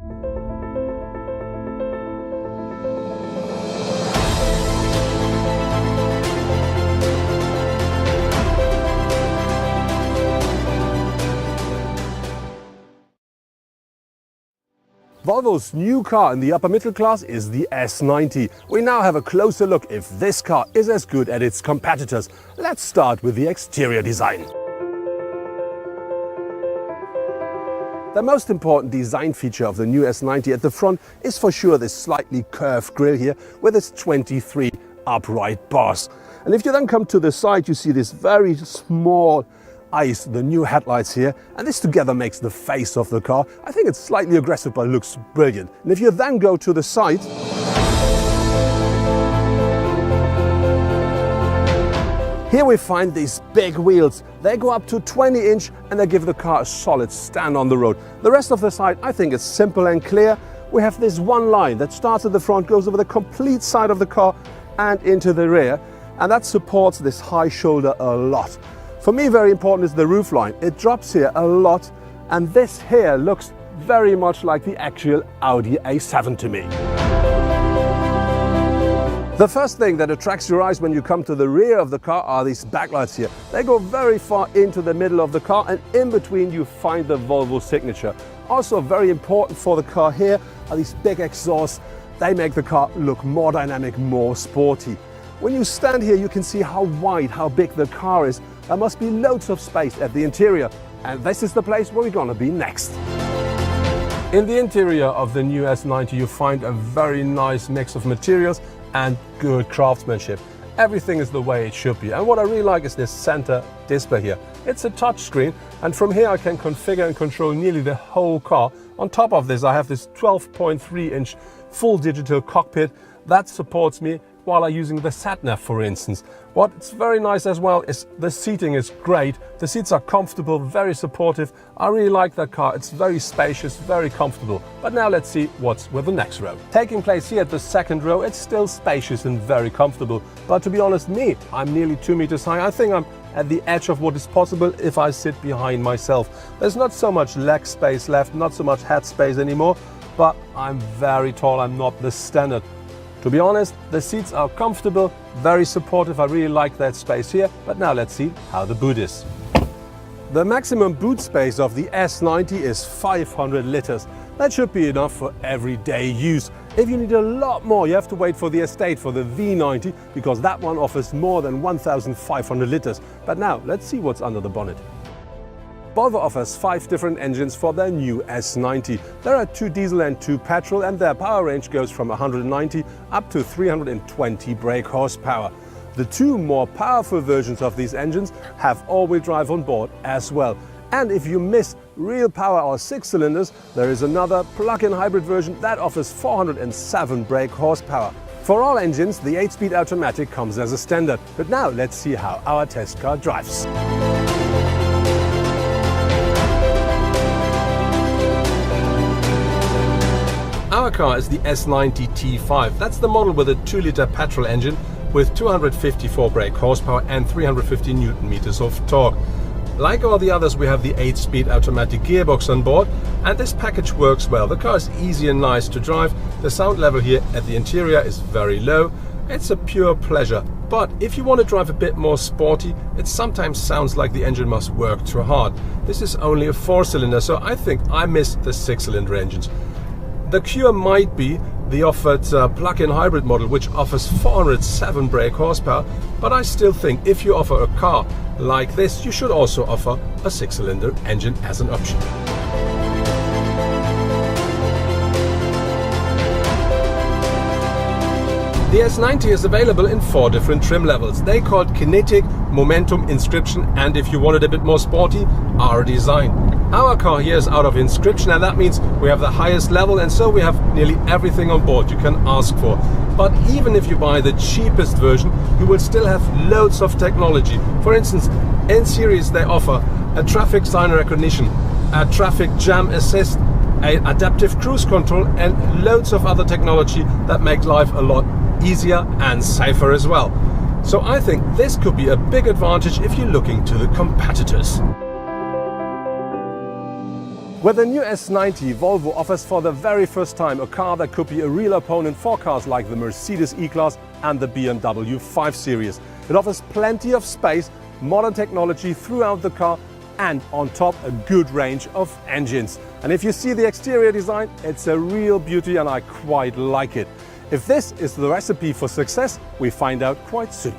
Volvo's new car in the upper middle class is the S90. We now have a closer look if this car is as good as its competitors. Let's start with the exterior design. The most important design feature of the new S90 at the front is for sure this slightly curved grille here with its 23 upright bars. And if you then come to the side, you see this very small eyes, the new headlights here, and this together makes the face of the car. I think it's slightly aggressive but looks brilliant. And if you then go to the side, here we find these big wheels. They go up to 20 inch and they give the car a solid stand on the road. The rest of the side, I think, is simple and clear. We have this one line that starts at the front, goes over the complete side of the car and into the rear, and that supports this high shoulder a lot. For me, very important is the roof line. It drops here a lot, and this here looks very much like the actual Audi A7 to me. The first thing that attracts your eyes when you come to the rear of the car are these backlights here. They go very far into the middle of the car, and in between you find the Volvo signature. Also very important for the car here are these big exhausts. They make the car look more dynamic, more sporty. When you stand here, you can see how wide, how big the car is. There must be loads of space at the interior, and this is the place where we're gonna be next. In the interior of the new S90, you find a very nice mix of materials and good craftsmanship. Everything is the way it should be. And what I really like is this center display here. It's a touch screen, and from here I can configure and control nearly the whole car. On top of this, I have this 12.3-inch full digital cockpit that supports me while I'm using the sat-nav, for instance. What's very nice as well is the seating is great. The seats are comfortable, very supportive. I really like that car. It's very spacious, very comfortable. But now let's see what's with the next row. Taking place here at the second row, it's still spacious and very comfortable. But to be honest, I'm nearly 2 meters high. I think I'm at the edge of what is possible if I sit behind myself. There's not so much leg space left, not so much head space anymore, but I'm very tall. I'm not the standard. To be honest, the seats are comfortable, very supportive. I really like that space here, but now let's see how the boot is. The maximum boot space of the S90 is 500 liters. That should be enough for everyday use. If you need a lot more, you have to wait for the estate for the V90, because that one offers more than 1,500 liters. But now let's see what's under the bonnet. Volvo offers 5 different engines for their new S90. There are 2 diesel and 2 petrol, and their power range goes from 190 up to 320 brake horsepower. The 2 more powerful versions of these engines have all-wheel drive on board as well. And if you miss real power or 6 cylinders, there is another plug-in hybrid version that offers 407 brake horsepower. For all engines, the 8-speed automatic comes as a standard. But now let's see how our test car drives. Our car is the S90 T5. That's the model with a 2-liter petrol engine with 254 brake horsepower and 350 Newton meters of torque. Like all the others, we have the 8-speed automatic gearbox on board, and this package works well. The car is easy and nice to drive. The sound level here at the interior is very low. It's a pure pleasure. But if you want to drive a bit more sporty, it sometimes sounds like the engine must work too hard. This is only a 4-cylinder, so I think I miss the 6-cylinder engines. The cure might be the offered plug-in hybrid model, which offers 407 brake horsepower, but I still think if you offer a car like this, you should also offer a 6-cylinder engine as an option. The S90 is available in 4 different trim levels. They called Kinetic, Momentum, Inscription, and if you want it a bit more sporty, R-Design. Our car here is out of Inscription, and that means we have the highest level, and so we have nearly everything on board you can ask for. But even if you buy the cheapest version, you will still have loads of technology. For instance, in Series they offer a traffic sign recognition, a traffic jam assist, adaptive cruise control, and loads of other technology that make life a lot easier and safer as well. So I think this could be a big advantage if you're looking to the competitors. With the new S90, Volvo offers for the very first time a car that could be a real opponent for cars like the Mercedes E-Class and the BMW 5 Series. It offers plenty of space, modern technology throughout the car, and on top a good range of engines. And if you see the exterior design, it's a real beauty and I quite like it. If this is the recipe for success, we find out quite soon.